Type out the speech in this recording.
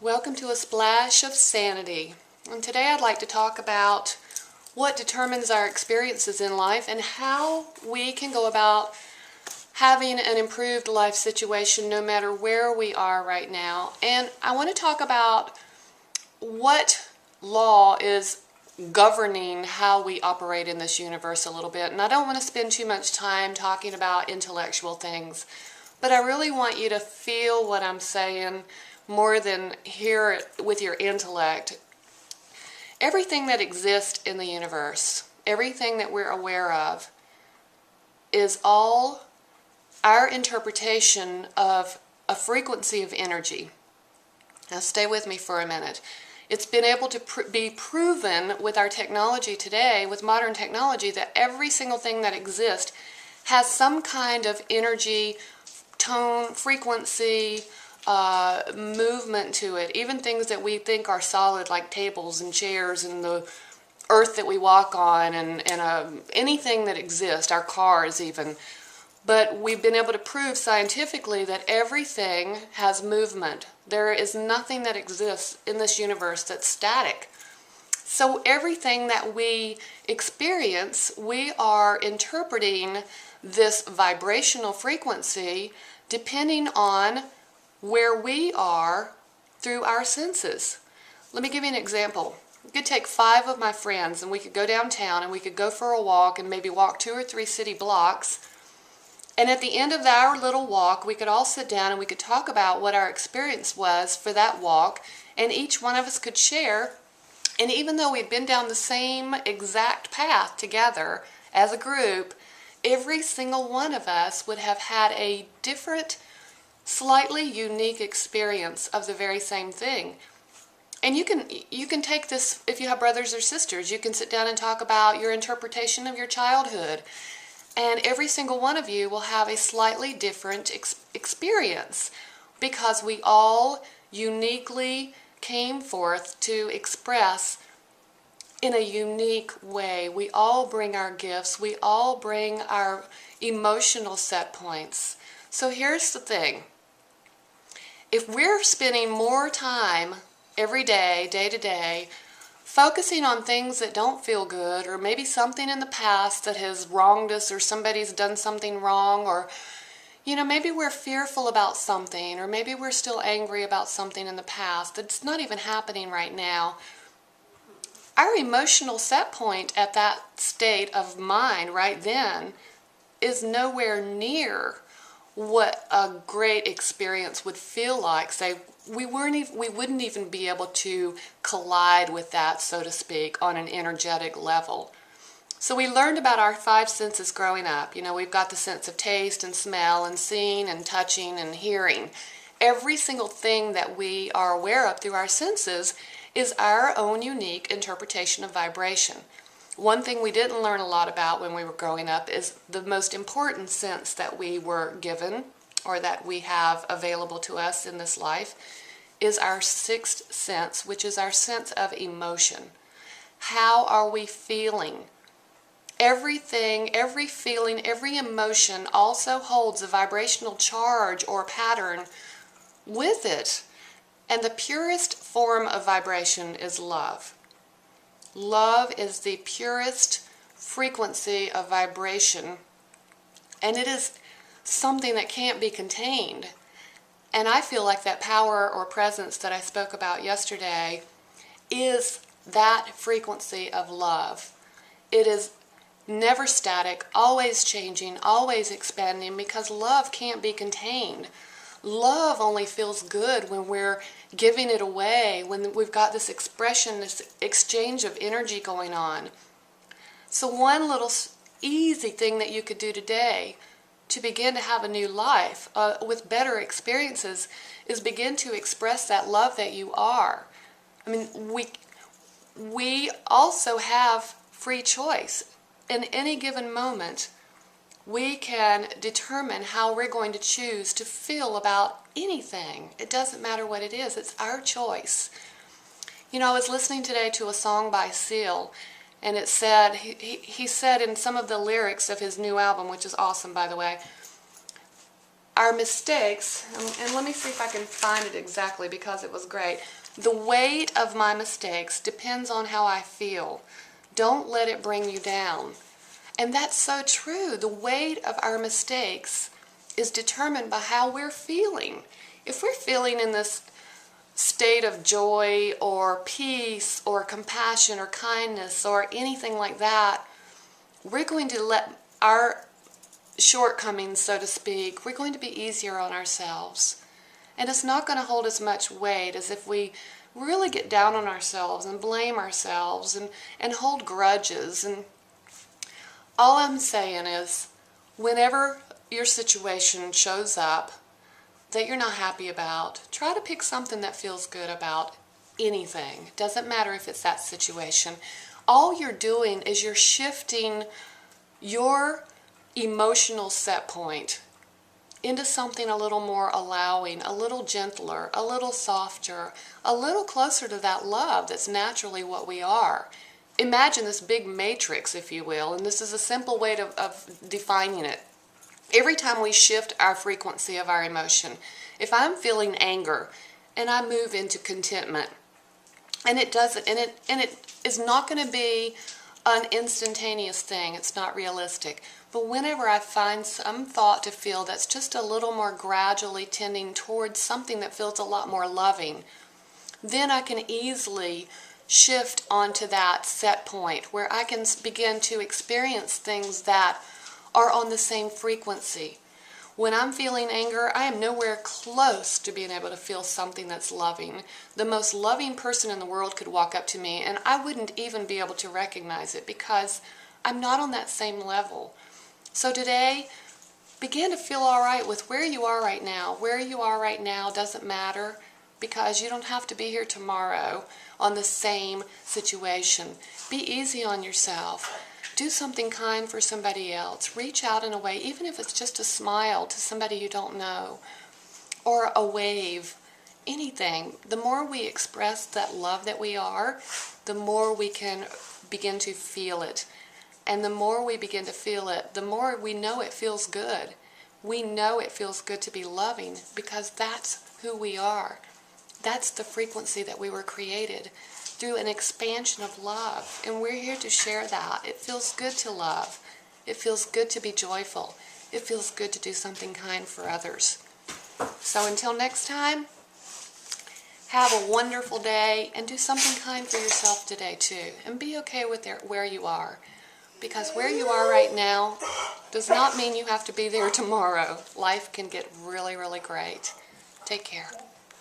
Welcome to A Splash of Sanity. And today I'd like to talk about what determines our experiences in life and how we can go about having an improved life situation no matter where we are right now. And I want to talk about what law is governing how we operate in this universe a little bit. And I don't want to spend too much time talking about intellectual things, but I really want you to feel what I'm saying more than hear it with your intellect. Everything that exists in the universe, everything that we're aware of, is all our interpretation of a frequency of energy. Now stay with me for a minute. It's been able to be proven with our technology today, with modern technology, that every single thing that exists has some kind of energy, tone, frequency, movement to it. Even things that we think are solid, like tables and chairs and the earth that we walk on, and anything that exists, our cars even. But we've been able to prove scientifically that everything has movement. There is nothing that exists in this universe that's static. So everything that we experience, we are interpreting this vibrational frequency depending on where we are through our senses. Let me give you an example. You could take 5 of my friends and we could go downtown and we could go for a walk and maybe walk 2 or 3 city blocks. And at the end of our little walk, we could all sit down and we could talk about what our experience was for that walk, and each one of us could share. And even though we'd been down the same exact path together as a group, every single one of us would have had a different, slightly unique experience of the very same thing. And you can take this, if you have brothers or sisters, you can sit down and talk about your interpretation of your childhood. And every single one of you will have a slightly different experience, because we all uniquely came forth to express in a unique way. We all bring our gifts. We all bring our emotional set points. So here's the thing. If we're spending more time every day, day to day, focusing on things that don't feel good, or maybe something in the past that has wronged us, or somebody's done something wrong, or maybe we're fearful about something, or maybe we're still angry about something in the past that's not even happening right now. Our emotional set point at that state of mind right then is nowhere near what a great experience would feel like. Say, we wouldn't even be able to collide with that, so to speak, on an energetic level. So we learned about our 5 senses growing up. We've got the sense of taste and smell and seeing and touching and hearing. Every single thing that we are aware of through our senses is our own unique interpretation of vibration. One thing we didn't learn a lot about when we were growing up is the most important sense that we were given, or that we have available to us in this life, is our 6th sense, which is our sense of emotion. How are we feeling? Everything, every feeling, every emotion also holds a vibrational charge or pattern with it. And the purest form of vibration is love. Love is the purest frequency of vibration, and it is something that can't be contained. And I feel like that power or presence that I spoke about yesterday is that frequency of love. It is never static, always changing, always expanding, because love can't be contained. Love only feels good when we're giving it away, when we've got this expression, this exchange of energy going on. So one little easy thing that you could do today to begin to have a new life with better experiences is begin to express that love that you are. I mean, we also have free choice. In any given moment, we can determine how we're going to choose to feel about anything. It doesn't matter what it is. It's our choice. I was listening today to a song by Seal, and it said, he said in some of the lyrics of his new album, which is awesome, by the way, our mistakes, and let me see if I can find it exactly because it was great. The weight of my mistakes depends on how I feel. Don't let it bring you down. And that's so true. The weight of our mistakes is determined by how we're feeling. If we're feeling in this state of joy or peace or compassion or kindness or anything like that, we're going to let our shortcomings, so to speak, we're going to be easier on ourselves. And it's not going to hold as much weight as if we really get down on ourselves and blame ourselves and hold grudges. And all I'm saying is, whenever your situation shows up that you're not happy about, try to pick something that feels good about anything. Doesn't matter if it's that situation. All you're doing is you're shifting your emotional set point into something a little more allowing, a little gentler, a little softer, a little closer to that love that's naturally what we are. Imagine this big matrix, if you will, and this is a simple way of defining it. Every time we shift our frequency of our emotion, if I'm feeling anger and I move into contentment, and it doesn't, and it is not going to be an instantaneous thing. It's not realistic. But whenever I find some thought to feel that's just a little more gradually tending towards something that feels a lot more loving, then I can easily shift onto that set point where I can begin to experience things that are on the same frequency. When I'm feeling anger, I am nowhere close to being able to feel something that's loving. The most loving person in the world could walk up to me and I wouldn't even be able to recognize it because I'm not on that same level. So today, begin to feel all right with where you are right now. Where you are right now doesn't matter because you don't have to be here tomorrow on the same situation. Be easy on yourself. Do something kind for somebody else. Reach out in a way, even if it's just a smile to somebody you don't know, or a wave, anything. The more we express that love that we are, the more we can begin to feel it. And the more we begin to feel it, the more we know it feels good. We know it feels good to be loving because that's who we are. That's the frequency that we were created through an expansion of love, and we're here to share that. It feels good to love. It feels good to be joyful. It feels good to do something kind for others. So until next time, have a wonderful day and do something kind for yourself today too. And be okay with where you are, because where you are right now does not mean you have to be there tomorrow. Life can get really, really great. Take care.